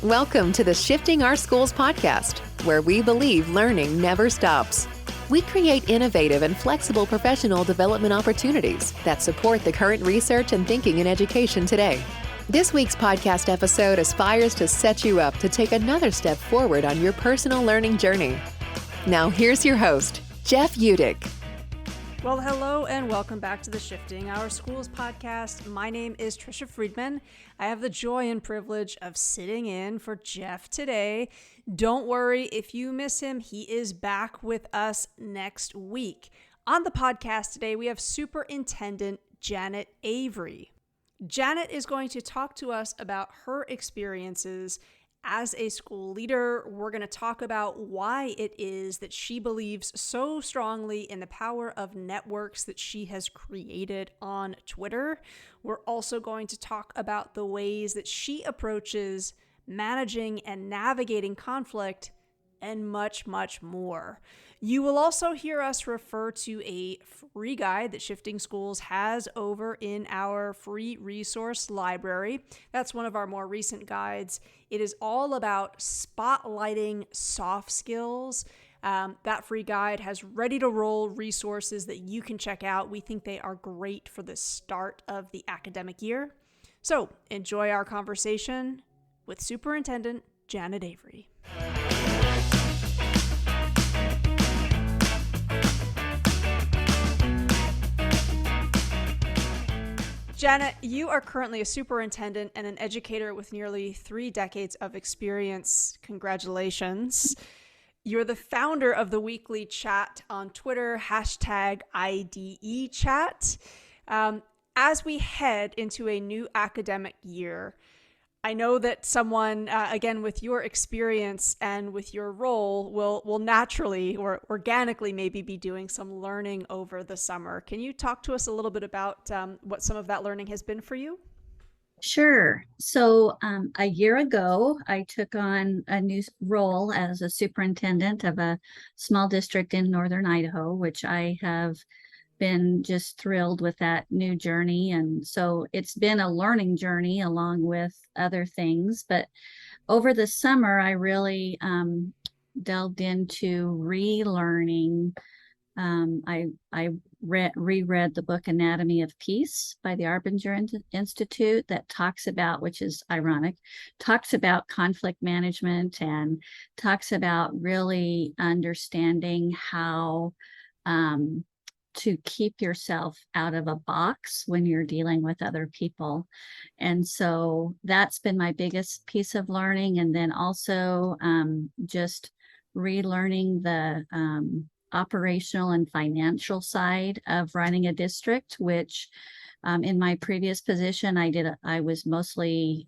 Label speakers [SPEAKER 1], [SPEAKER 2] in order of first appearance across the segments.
[SPEAKER 1] Welcome to the Shifting Our Schools podcast, where we believe learning never stops. We create innovative and flexible professional development opportunities that support the current research and thinking in education today. This week's podcast episode aspires to set you up to take another step forward on your personal learning journey. Now here's your host, Jeff Udick.
[SPEAKER 2] Well, hello and welcome back to the Shifting Our Schools podcast. My name is Trisha Friedman. I have the joy and privilege of sitting in for Jeff today. Don't worry if you miss him, he is back with us next week. On the podcast today, we have Superintendent Janet Avery. Janet is going to talk to us about her experiences as a school leader. We're going to talk about why it is that she believes so strongly in the power of networks that she has created on Twitter. We're also going to talk about the ways that she approaches managing and navigating conflict and much, much more. You will also hear us refer to a free guide that Shifting Schools has over in our free resource library. That's one of our more recent guides. It is all about spotlighting soft skills. That free guide has ready-to-roll resources that you can check out. We think they are great for the start of the academic year. So enjoy our conversation with Superintendent Janet Avery. Janet, you are currently a superintendent and an educator with nearly 3 decades of experience. Congratulations. You're the founder of the weekly chat on Twitter, #IDEchat. As we head into a new academic year, I know that someone, again, with your experience and with your role will naturally or organically maybe be doing some learning over the summer. Can you talk to us a little bit about what some of that learning has been for you?
[SPEAKER 3] Sure. So a year ago, I took on a new role as a superintendent of a small district in northern Idaho, which I have been just thrilled with that new journey. And so it's been a learning journey along with other things. But over the summer, I really delved into relearning. I reread the book Anatomy of Peace by the Arbinger Institute that talks about, which is ironic, talks about conflict management and talks about really understanding how to keep yourself out of a box when you're dealing with other people. And so that's been my biggest piece of learning. And then also just relearning the operational and financial side of running a district, which in my previous position, I was mostly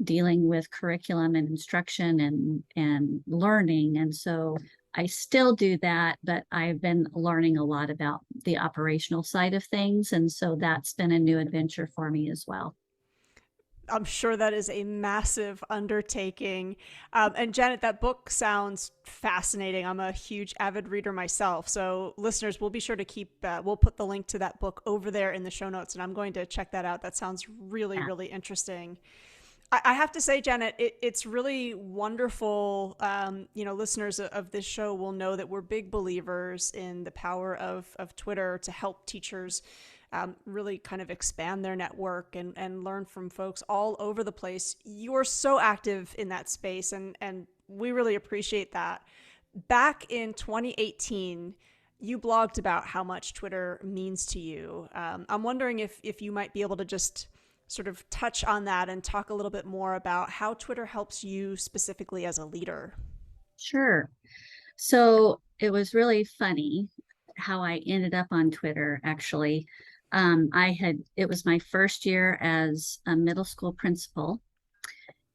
[SPEAKER 3] dealing with curriculum and instruction and learning. And so I still do that, but I've been learning a lot about the operational side of things. And so that's been a new adventure for me as well.
[SPEAKER 2] I'm sure that is a massive undertaking. And Janet, that book sounds fascinating. I'm a huge avid reader myself. So listeners, we'll be sure to we'll put the link to that book over there in the show notes, and I'm going to check that out. That sounds really, really interesting. I have to say, Janet, it's really wonderful. Listeners of this show will know that we're big believers in the power of Twitter to help teachers really kind of expand their network and learn from folks all over the place. You're so active in that space, and we really appreciate that. Back in 2018, you blogged about how much Twitter means to you. I'm wondering if you might be able to just sort of touch on that and talk a little bit more about how Twitter helps you specifically as a leader.
[SPEAKER 3] Sure. So it was really funny how I ended up on Twitter, actually. It was my first year as a middle school principal,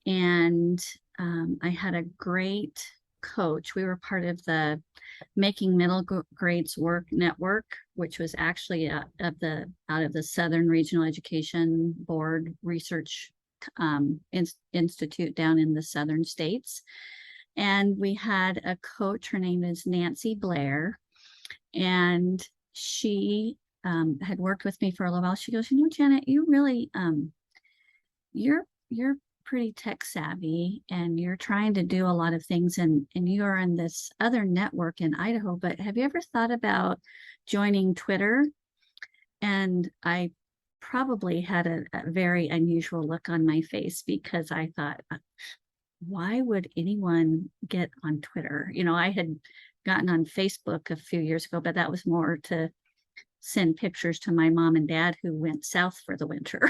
[SPEAKER 3] and I had a great coach. We were part of the Making Middle Grades Work Network, which was actually out of the Southern Regional Education Board Research Institute down in the southern states. And we had a coach, her name is Nancy Blair, and she had worked with me for a little while. She goes, Janet, you really, you're pretty tech savvy and you're trying to do a lot of things and you are in this other network in Idaho, but have you ever thought about joining Twitter? And I probably had a very unusual look on my face because I thought, why would anyone get on Twitter? I had gotten on Facebook a few years ago, but that was more to send pictures to my mom and dad who went south for the winter.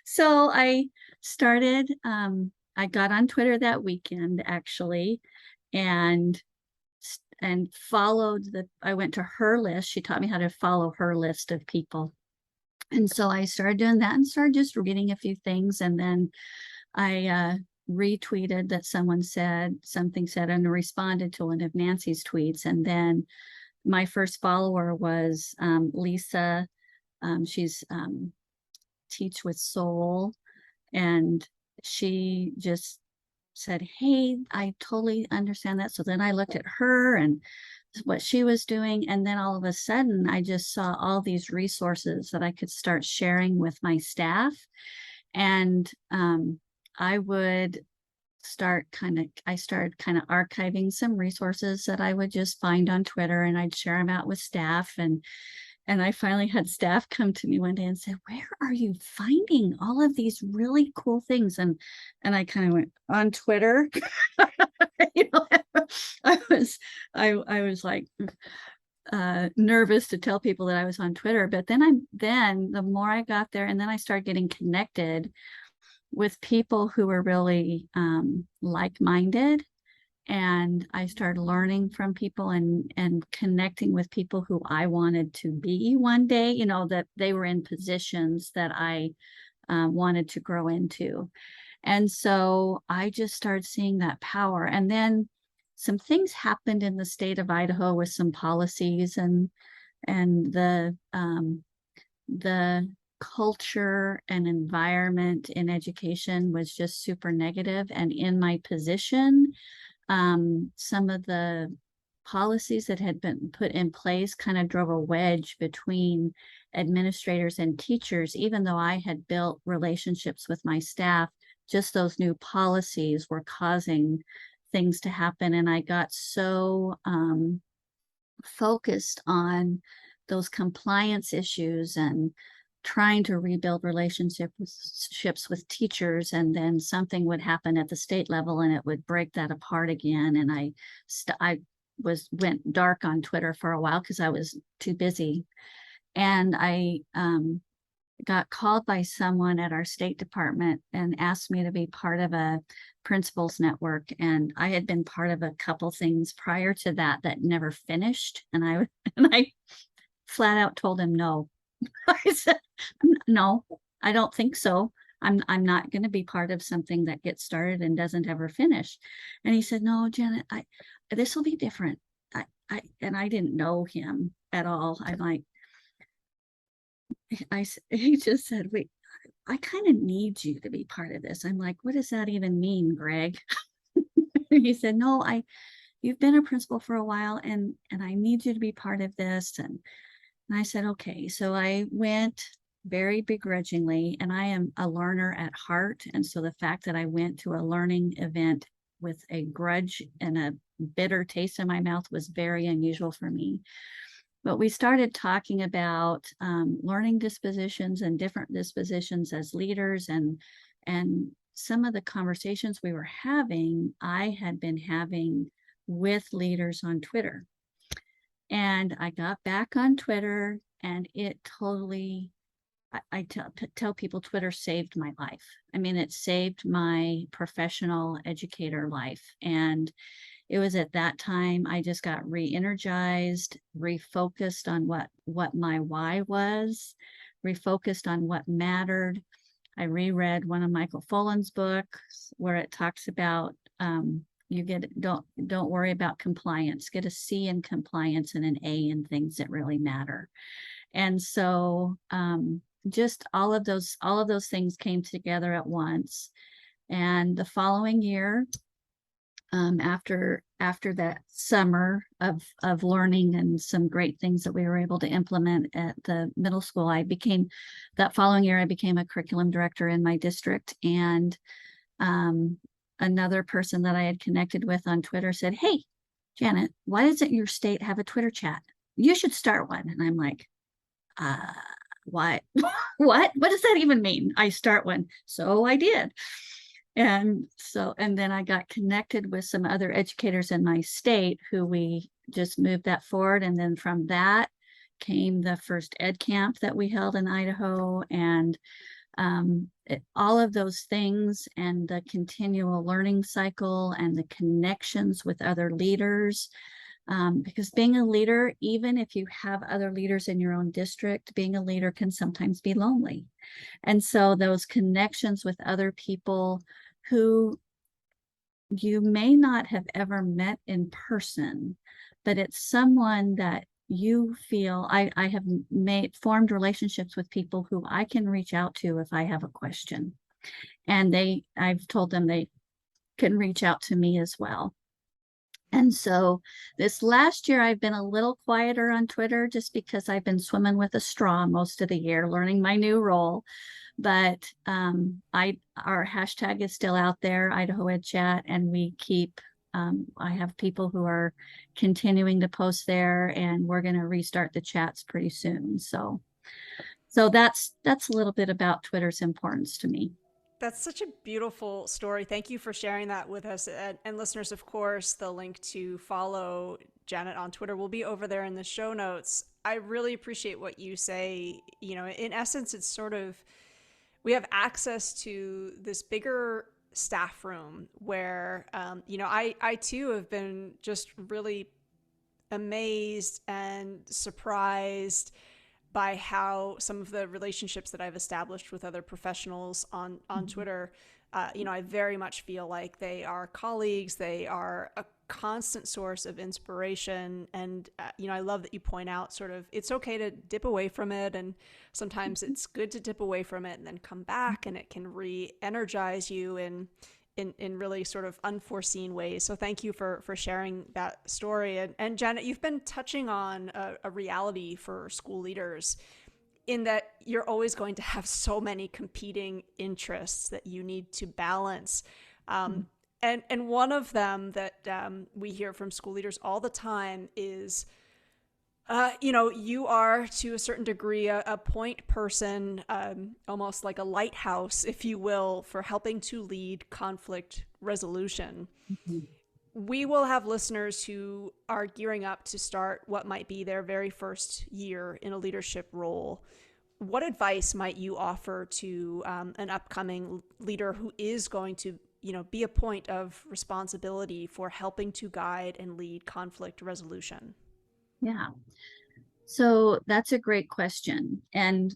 [SPEAKER 3] So I started, I got on Twitter that weekend actually, and followed I went to her list. She taught me how to follow her list of people. And so I started doing that and started just reading a few things. And then I retweeted that someone said something and responded to one of Nancy's tweets. And then my first follower was Lisa. She's Teach with Soul. And she just said, hey, I totally understand that. So then I looked at her and what she was doing. And then all of a sudden, I just saw all these resources that I could start sharing with my staff. And I would started kind of archiving some resources that I would just find on Twitter, and I'd share them out with staff. And I finally had staff come to me one day and say, where are you finding all of these really cool things? And I kind of went on Twitter. I was like nervous to tell people that I was on Twitter, but then the more I got there, and then I started getting connected with people who were really like-minded. And I started learning from people and connecting with people who I wanted to be one day, that they were in positions that I wanted to grow into. And so I just started seeing that power. And then some things happened in the state of Idaho with some policies, and the culture and environment in education was just super negative. And in my position, some of the policies that had been put in place kind of drove a wedge between administrators and teachers. Even though I had built relationships with my staff, just those new policies were causing things to happen. And I got so focused on those compliance issues and trying to rebuild relationships with teachers, and then something would happen at the state level and it would break that apart again. And I went dark on Twitter for a while because I was too busy. And I got called by someone at our State Department and asked me to be part of a principals network. And I had been part of a couple things prior to that never finished. And I flat out told him no. I said, no, I don't think so. I'm not going to be part of something that gets started and doesn't ever finish. And he said, no, Janet, this will be different. And I didn't know him at all. I'm like, he just said, wait, I kind of need you to be part of this. I'm like, what does that even mean, Greg? He said, no, you've been a principal for a while, and I need you to be part of this. And I said, okay. So I went very begrudgingly, and I am a learner at heart. And so the fact that I went to a learning event with a grudge and a bitter taste in my mouth was very unusual for me. But we started talking about learning dispositions and different dispositions as leaders, and some of the conversations we were having, I had been having with leaders on Twitter. And I got back on Twitter, and it totally, I tell people Twitter saved my life. I mean, it saved my professional educator life. And it was at that time I just got re-energized, refocused on what my why was, refocused on what mattered. I reread one of Michael Fullen's books where it talks about don't worry about compliance, get a C in compliance and an A in things that really matter. And so just all of those things came together at once. And the following year, after that summer of learning and some great things that we were able to implement at the middle school, that following year I became a curriculum director in my district. And another person that I had connected with on Twitter said, "Hey, Janet, why doesn't your state have a Twitter chat? You should start one." And I'm like, why? What does that even mean? I start one. So I did. And then I got connected with some other educators in my state who we just moved that forward. And then from that came the first ed camp that we held in Idaho, and all of those things, and the continual learning cycle and the connections with other leaders. Because being a leader, even if you have other leaders in your own district, being a leader can sometimes be lonely. And so those connections with other people who you may not have ever met in person, but it's someone that you feel, I have formed relationships with people who I can reach out to if I have a question. And I've told them they can reach out to me as well. And so this last year, I've been a little quieter on Twitter just because I've been swimming with a straw most of the year, learning my new role. But our hashtag is still out there, Idaho Ed Chat, and we keep, I have people who are continuing to post there, and we're going to restart the chats pretty soon. So that's a little bit about Twitter's importance to me.
[SPEAKER 2] That's such a beautiful story. Thank you for sharing that with us. And listeners, of course, the link to follow Janet on Twitter will be over there in the show notes. I really appreciate what you say. You know, in essence, it's sort of, we have access to this bigger staff room where, I too have been just really amazed and surprised by how some of the relationships that I've established with other professionals on Twitter, I very much feel like they are colleagues. They are a constant source of inspiration. And, I love that you point out sort of, it's okay to dip away from it. And sometimes it's good to dip away from it and then come back, and it can re-energize you in really sort of unforeseen ways. So thank you for sharing that story. And Janet, you've been touching on a reality for school leaders in that you're always going to have so many competing interests that you need to balance. And one of them that we hear from school leaders all the time is, you are to a certain degree a point person, almost like a lighthouse, if you will, for helping to lead conflict resolution. Mm-hmm. We will have listeners who are gearing up to start what might be their very first year in a leadership role. What advice might you offer to an upcoming leader who is going to, be a point of responsibility for helping to guide and lead conflict resolution?
[SPEAKER 3] Yeah. So that's a great question. And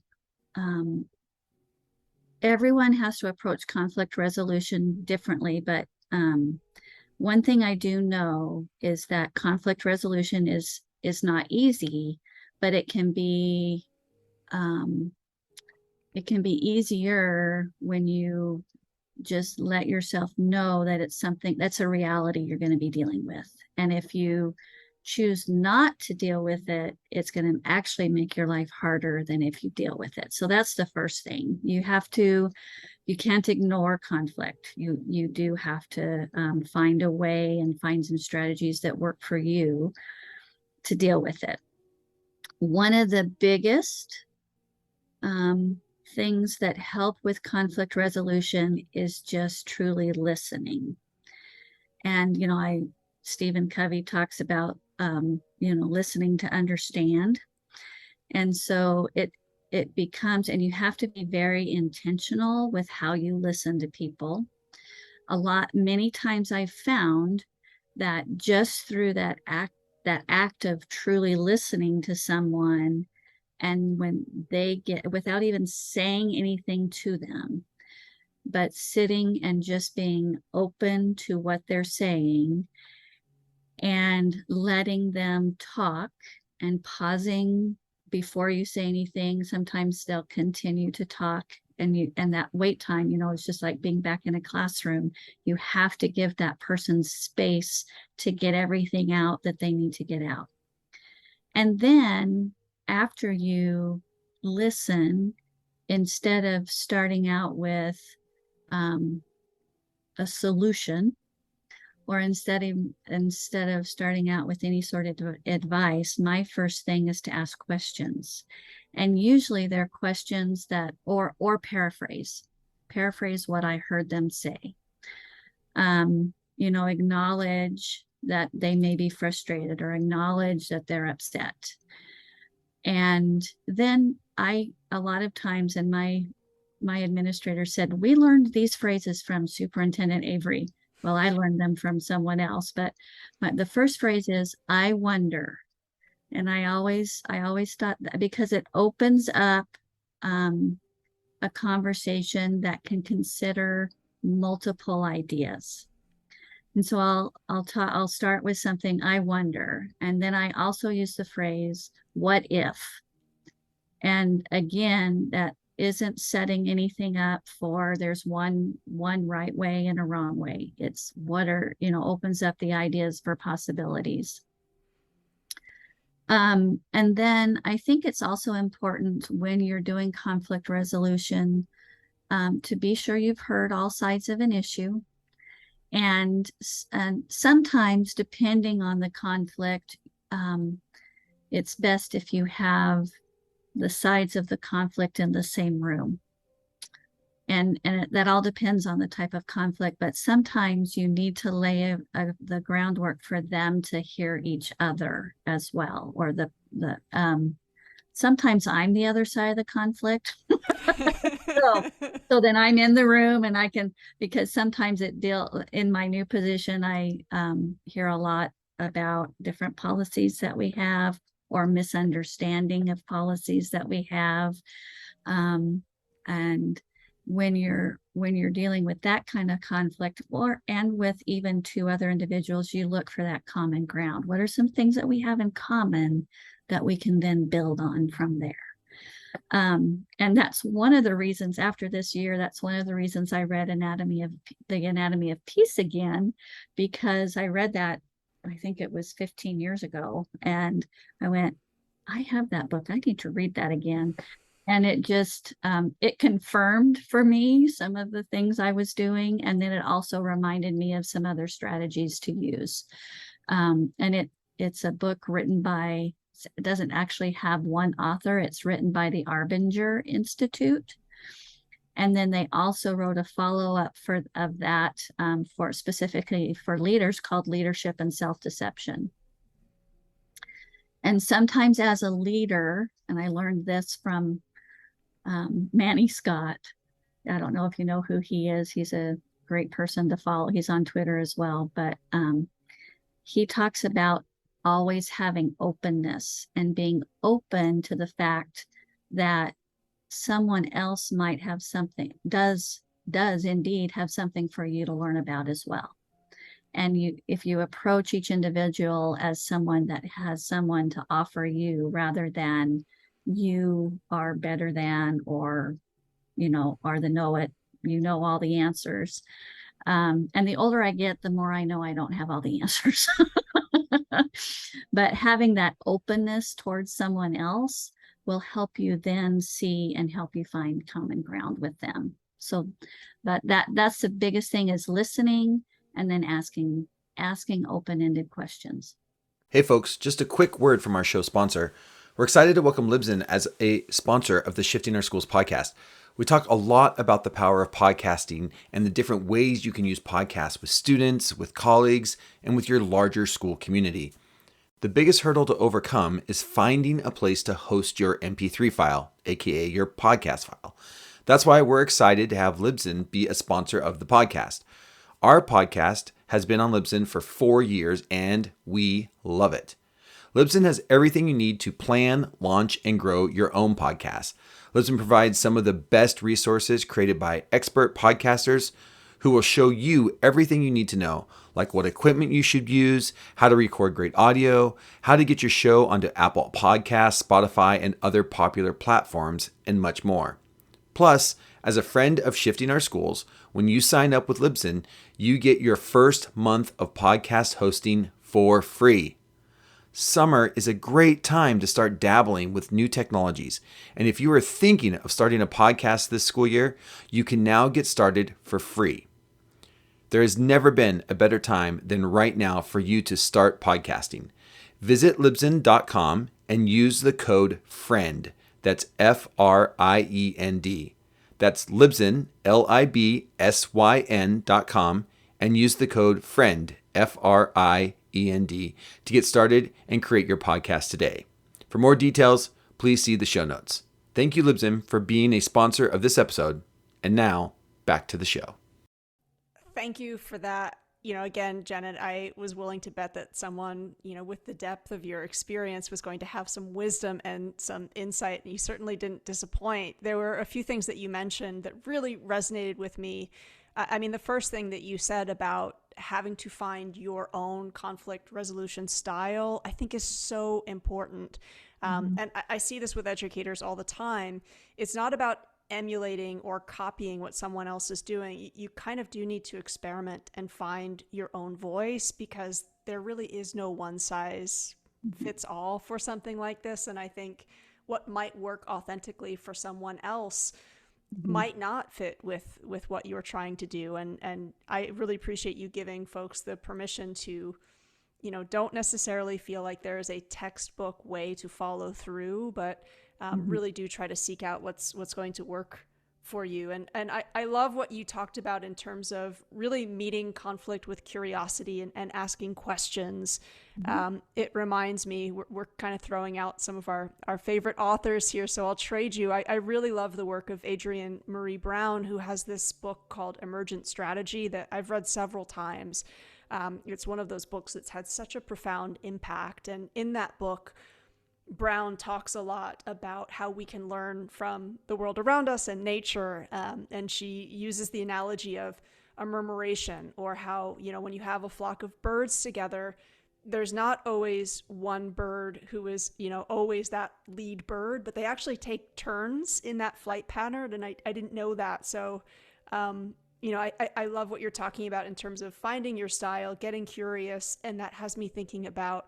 [SPEAKER 3] everyone has to approach conflict resolution differently. But one thing I do know is that conflict resolution is not easy, but it can be easier when you just let yourself know that it's something that's a reality you're going to be dealing with. And if you choose not to deal with it, it's going to actually make your life harder than if you deal with it. So that's the first thing. You can't ignore conflict. You do have to find a way and find some strategies that work for you to deal with it. One of the biggest things that help with conflict resolution is just truly listening. And, Stephen Covey talks about, listening to understand. And so it becomes, and you have to be very intentional with how you listen to people. Many times I've found that just through that act of truly listening to someone, and when they without even saying anything to them, but sitting and just being open to what they're saying and letting them talk and pausing before you say anything. Sometimes they'll continue to talk and that wait time, it's just like being back in a classroom. You have to give that person space to get everything out that they need to get out. And then after you listen, instead of starting out with a solution, or instead of starting out with any sort of advice, my first thing is to ask questions. And usually they're questions that, or paraphrase what I heard them say. Acknowledge that they may be frustrated, or acknowledge that they're upset. And then a lot of times, and my administrator said, we learned these phrases from Superintendent Avery. Well, I learned them from someone else, but the first phrase is, I wonder. And I always thought that, because it opens up a conversation that can consider multiple ideas. And so I'll start with something, I wonder. And then I also use the phrase, what if? And again, that isn't setting anything up for there's one right way and a wrong way. It's opens up the ideas for possibilities. And then I think it's also important when you're doing conflict resolution to be sure you've heard all sides of an issue. And sometimes, depending on the conflict, it's best if you have the sides of the conflict in the same room. And that all depends on the type of conflict, but sometimes you need to lay the groundwork for them to hear each other as well. Or sometimes I'm the other side of the conflict. So then I'm in the room, and I can, because sometimes in my new position, I hear a lot about different policies that we have, or misunderstanding of policies that we have. And when you're dealing with that kind of conflict, and with even two other individuals, you look for that common ground. What are some things that we have in common that we can then build on from there? And that's one of the reasons, after this year, that's one of the reasons I read The Anatomy of Peace again, because I read that, I think it was 15 years ago. And I went, I have that book. I need to read that again. And it just, it confirmed for me some of the things I was doing. And then it also reminded me of some other strategies to use. And it's a book written by, it doesn't actually have one author. It's written by the Arbinger Institute. And then they also wrote a follow-up of that for specifically for leaders, called Leadership and Self-Deception. And sometimes as a leader, and I learned this from Manny Scott. I don't know if you know who he is. He's a great person to follow. He's on Twitter as well. But he talks about always having openness and being open to the fact that someone else might have something, does indeed have something for you to learn about as well. And if you approach each individual as someone that has someone to offer you, rather than you are better than, or are the know-it, all the answers. And the older I get, the more I know I don't have all the answers. But having that openness towards someone else will help you then see and help you find common ground with them. So, but that's the biggest thing, is listening and then asking open-ended questions.
[SPEAKER 4] Hey folks, just a quick word from our show sponsor. We're excited to welcome Libsyn as a sponsor of the Shifting Our Schools podcast. We talk a lot about the power of podcasting and the different ways you can use podcasts with students, with colleagues, and with your larger school community. The biggest hurdle to overcome is finding a place to host your MP3 file, aka your podcast file. That's why we're excited to have Libsyn be a sponsor of the podcast. Our podcast has been on Libsyn for 4 years, and we love it. Libsyn has everything you need to plan, launch, and grow your own podcast. Libsyn provides some of the best resources created by expert podcasters who will show you everything you need to know, like what equipment you should use, how to record great audio, how to get your show onto Apple Podcasts, Spotify, and other popular platforms, and much more. Plus, As a friend of Shifting Our Schools, when you sign up with Libsyn, you get your first month of podcast hosting for free. Summer is a great time to start dabbling with new technologies. And if you are thinking of starting a podcast this school year, you can now get started for free. There has never been a better time than right now for you to start podcasting. Visit Libsyn.com and use the code FRIEND. That's FRIEND. That's Libsyn, LIBSYN.com, and use the code FRIEND, FRIEND, to get started and create your podcast today. For more details, please see the show notes. Thank you, Libsyn, for being a sponsor of this episode. And now, back to the show.
[SPEAKER 2] Thank you for that. Again, Janet, I was willing to bet that someone, with the depth of your experience was going to have some wisdom and some insight. And you certainly didn't disappoint. There were a few things that you mentioned that really resonated with me. The first thing that you said about having to find your own conflict resolution style, I think is so important. And I see this with educators all the time. It's not about emulating or copying what someone else is doing. You kind of do need to experiment and find your own voice, because there really is no one size fits all for something like this. And I think what might work authentically for someone else might not fit with what you're trying to do. And I really appreciate you giving folks the permission to, don't necessarily feel like there is a textbook way to follow through, but really do try to seek out what's going to work for you. And I love what you talked about in terms of really meeting conflict with curiosity and asking questions. It reminds me, we're kind of throwing out some of our favorite authors here, so I'll trade you. I really love the work of Adrienne Marie Brown, who has this book called Emergent Strategy that I've read several times. It's one of those books that's had such a profound impact. And in that book, Brown talks a lot about how we can learn from the world around us and nature. And she uses the analogy of a murmuration, or how, when you have a flock of birds together, there's not always one bird who is, always that lead bird, but they actually take turns in that flight pattern. And I didn't know that. So, I love what you're talking about in terms of finding your style, getting curious. And that has me thinking about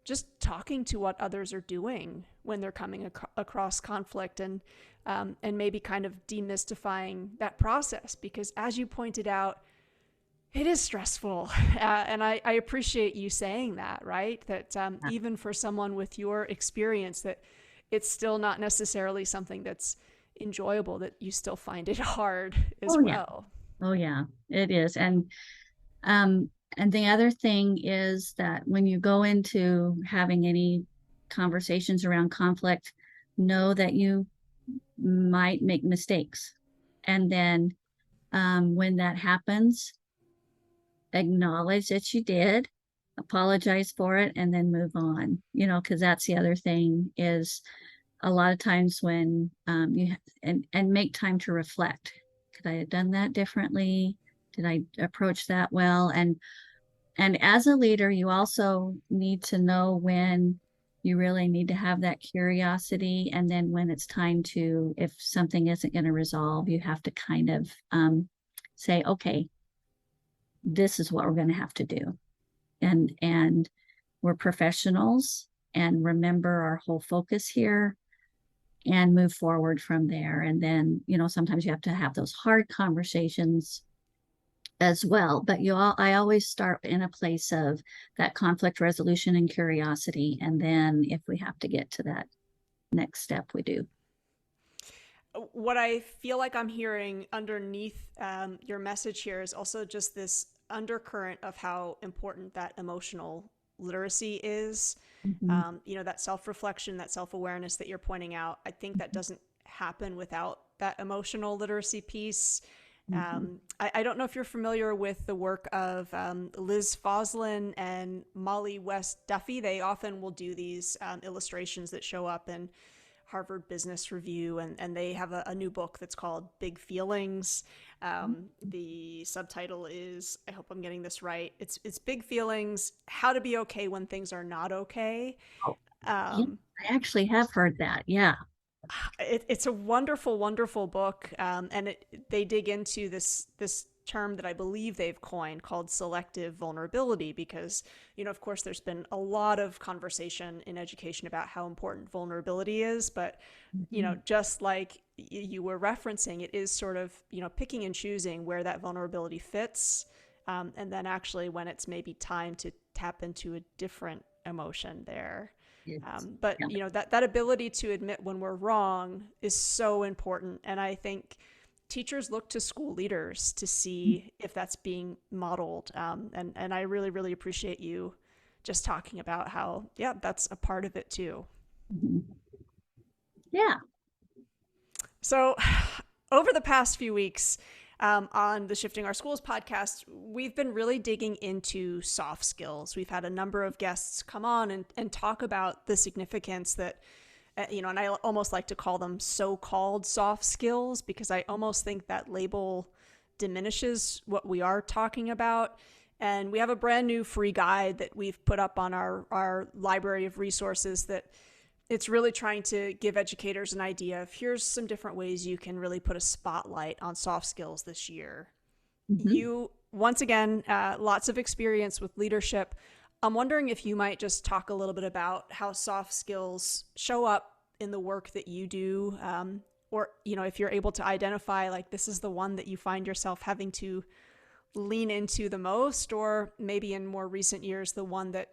[SPEAKER 2] just talking to what others are doing when they're coming across conflict, and maybe kind of demystifying that process, because as you pointed out, it is stressful. And I appreciate you saying that, right? That even for someone with your experience, that it's still not necessarily something that's enjoyable, that you still find it hard as well.
[SPEAKER 3] Oh yeah, it is. And the other thing is that when you go into having any conversations around conflict, know that you might make mistakes. And then when that happens, acknowledge that you did, apologize for it, and then move on, because that's the other thing, is a lot of times when and make time to reflect. Could I have done that differently? Did I approach that well? And as a leader, you also need to know when you really need to have that curiosity, and then when it's time to, if something isn't going to resolve, you have to kind of say, okay, this is what we're going to have to do. And we're professionals, and remember our whole focus here, and move forward from there. And then, sometimes you have to have those hard conversations as well. But I always start in a place of that conflict resolution and curiosity. And then if we have to get to that next step, we do.
[SPEAKER 2] What I feel like I'm hearing underneath your message here is also just this undercurrent of how important that emotional literacy is. That self-reflection, that self-awareness that you're pointing out. I think that doesn't happen without that emotional literacy piece. I don't know if you're familiar with the work of Liz Foslin and Molly West Duffy. They often will do these illustrations that show up in Harvard Business Review, and they have a new book that's called Big Feelings. The subtitle is, I hope I'm getting this right, it's Big Feelings, How to Be Okay When Things Are Not Okay.
[SPEAKER 3] I actually have heard that. Yeah.
[SPEAKER 2] It's a wonderful, wonderful book, and they dig into this term that I believe they've coined called selective vulnerability, because, of course, there's been a lot of conversation in education about how important vulnerability is, but just like you were referencing, it is sort of picking and choosing where that vulnerability fits, and then actually when it's maybe time to tap into a different emotion there. But that ability to admit when we're wrong is so important, and I think teachers look to school leaders to see if that's being modeled. And I really, really appreciate you just talking about how, that's a part of it too.
[SPEAKER 3] Yeah.
[SPEAKER 2] So over the past few weeks, on the Shifting Our Schools podcast, we've been really digging into soft skills. We've had a number of guests come on and talk about the significance that, and I almost like to call them so-called soft skills, because I almost think that label diminishes what we are talking about. And we have a brand new free guide that we've put up on our library of resources that it's really trying to give educators an idea of here's some different ways you can really put a spotlight on soft skills this year. You, once again, lots of experience with leadership. I'm wondering if you might just talk a little bit about how soft skills show up in the work that you do, or, if you're able to identify, like, this is the one that you find yourself having to lean into the most, or maybe in more recent years, the one that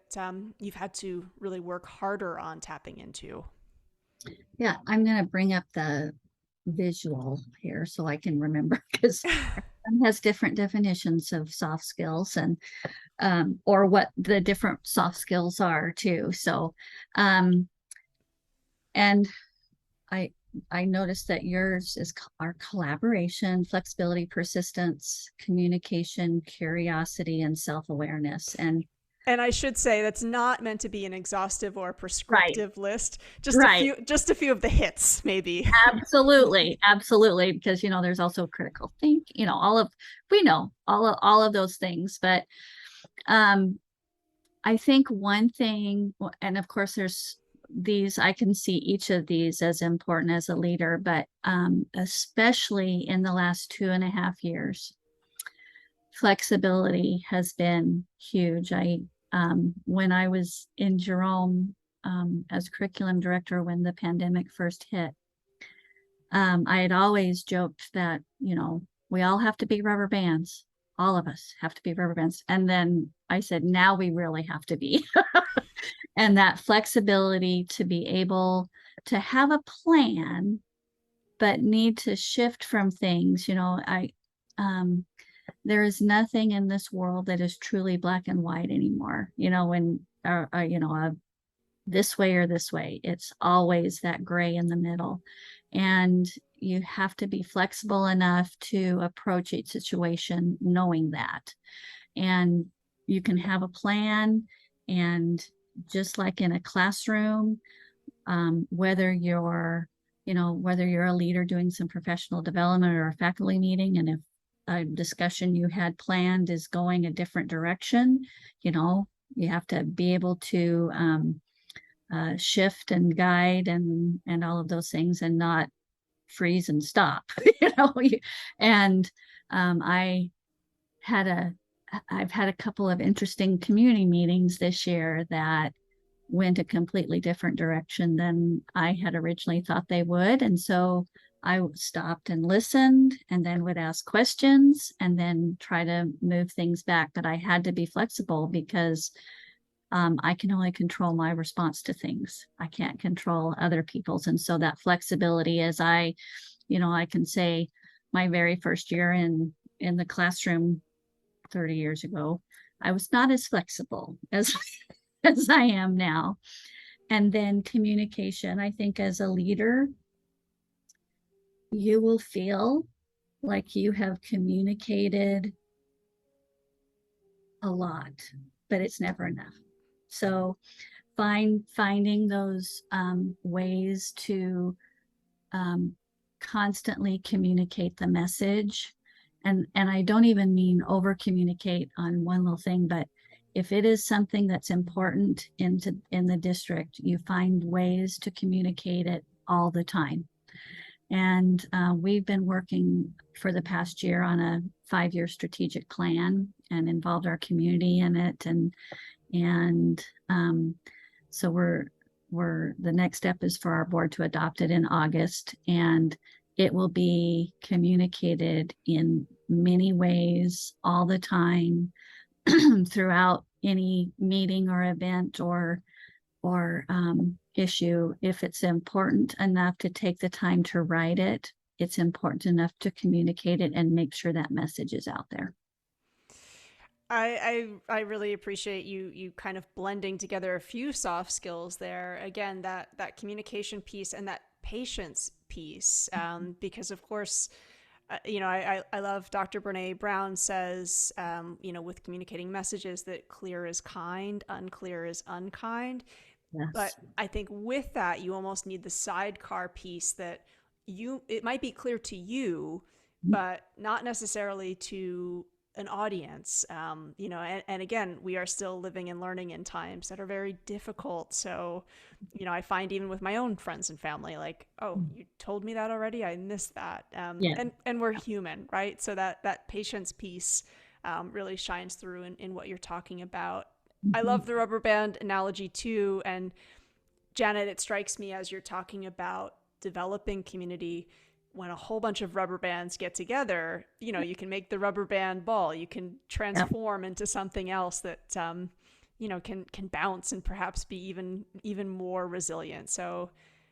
[SPEAKER 2] you've had to really work harder on tapping into.
[SPEAKER 3] Yeah, I'm going to bring up the visual here so I can remember, because everyone has different definitions of soft skills and or what the different soft skills are too. So and I noticed that yours is our collaboration, flexibility, persistence, communication, curiosity, and self-awareness. And
[SPEAKER 2] I should say that's not meant to be an exhaustive or prescriptive list. Just a few of the hits, maybe.
[SPEAKER 3] Absolutely, because there's also critical think. All of those things. But I think one thing, and of course, there's these. I can see each of these as important as a leader, but especially in the last 2.5 years, flexibility has been huge. When I was in Jerome as curriculum director when the pandemic first hit, I had always joked that, we all have to be rubber bands. All of us have to be rubber bands. And then I said, now we really have to be. And that flexibility to be able to have a plan, but need to shift from things. There is nothing in this world that is truly black and white anymore. This way or this way. It's always that gray in the middle. And you have to be flexible enough to approach each situation knowing that. And you can have a plan, and just like in a classroom, whether you're a leader doing some professional development or a faculty meeting, and if a discussion you had planned is going a different direction, you have to be able to shift and guide and all of those things, and not freeze and stop. And I've had a couple of interesting community meetings this year that went a completely different direction than I had originally thought they would. And so I stopped and listened, and then would ask questions and then try to move things back. But I had to be flexible, because I can only control my response to things. I can't control other people's. And so that flexibility, as I can say my very first year in the classroom 30 years ago, I was not as flexible as I am now. And then communication, I think as a leader, you will feel like you have communicated a lot, but it's never enough. So finding those ways to constantly communicate the message. And I don't even mean over communicate on one little thing, but if it is something that's important in the district, you find ways to communicate it all the time. And we've been working for the past year on a 5-year strategic plan and involved our community in it. And so the next step is for our board to adopt it in August, and it will be communicated in many ways all the time throughout any meeting or event or issue. If it's important enough to take the time to write it, it's important enough to communicate it and make sure that message is out there.
[SPEAKER 2] I really appreciate you kind of blending together a few soft skills there. Again, that communication piece and that patience piece, because of course, I love Dr. Brene Brown says, with communicating messages that clear is kind, unclear is unkind.
[SPEAKER 3] Yes.
[SPEAKER 2] But I think with that, you almost need the sidecar piece that it might be clear to you, but not necessarily to an audience, and again, we are still living and learning in times that are very difficult. So, I find even with my own friends and family, like, oh, you told me that already? I missed that. And we're human, right? So that patience piece really shines through in what you're talking about. I love the rubber band analogy too. And Janet, it strikes me as you're talking about developing community. When a whole bunch of rubber bands get together, you can make the rubber band ball. You can transform into something else that, can bounce and perhaps be even more resilient. So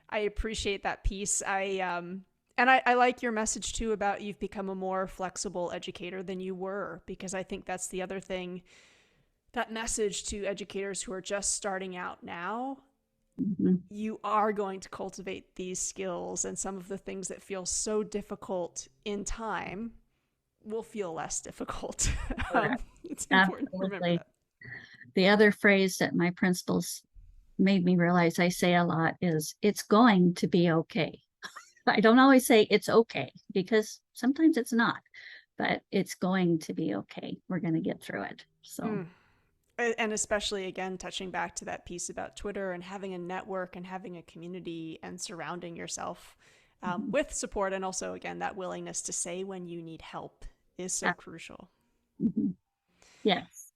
[SPEAKER 2] I appreciate that piece. I like your message too about you've become a more flexible educator than you were, because I think that's the other thing, that message to educators who are just starting out now. You are going to cultivate these skills, and some of the things that feel so difficult in time will feel less difficult. It's important to remember that.
[SPEAKER 3] The other phrase that my principals made me realize I say a lot is, it's going to be okay. I don't always say it's okay, because sometimes it's not, but it's going to be okay. We're going to get through it. So.
[SPEAKER 2] And especially, again, touching back to that piece about Twitter and having a network and having a community and surrounding yourself with support. And also, again, that willingness to say when you need help is so crucial.
[SPEAKER 3] Yes.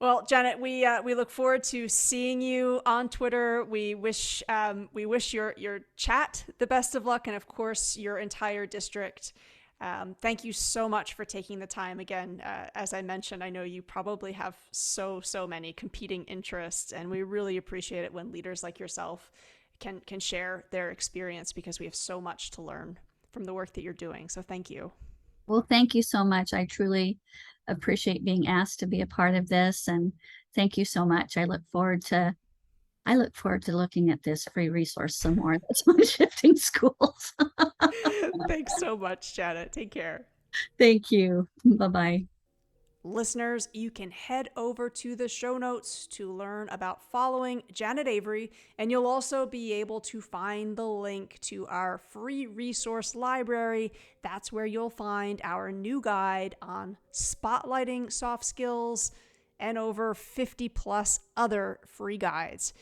[SPEAKER 2] Well, Janet, we look forward to seeing you on Twitter. We wish your chat the best of luck, and of course, your entire district. Thank you so much for taking the time. Again, as I mentioned, I know you probably have so many competing interests, and we really appreciate it when leaders like yourself can share their experience, because we have so much to learn from the work that you're doing. So thank you.
[SPEAKER 3] Well, thank you so much. I truly appreciate being asked to be a part of this, and thank you so much. I look forward to looking at this free resource some more. That's on Shifting Schools.
[SPEAKER 2] Thanks so much, Janet. Take care.
[SPEAKER 3] Thank you. Bye-bye.
[SPEAKER 2] Listeners, you can head over to the show notes to learn about following Janet Avery, and you'll also be able to find the link to our free resource library. That's where you'll find our new guide on spotlighting soft skills and over 50 plus other free guides.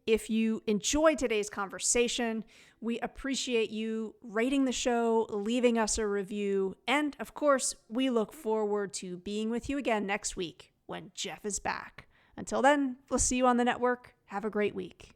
[SPEAKER 2] If you enjoyed today's conversation, we appreciate you rating the show, leaving us a review, and of course, we look forward to being with you again next week when Jeff is back. Until then, we'll see you on the network. Have a great week.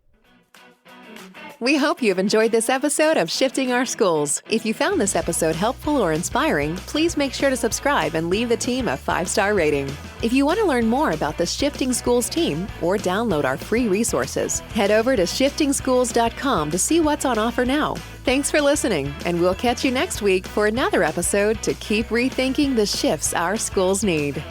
[SPEAKER 1] We hope you've enjoyed this episode of Shifting Our Schools. If you found this episode helpful or inspiring, please make sure to subscribe and leave the team a 5-star rating. If you want to learn more about the Shifting Schools team or download our free resources, head over to shiftingschools.com to see what's on offer now. Thanks for listening, and we'll catch you next week for another episode to keep rethinking the shifts our schools need.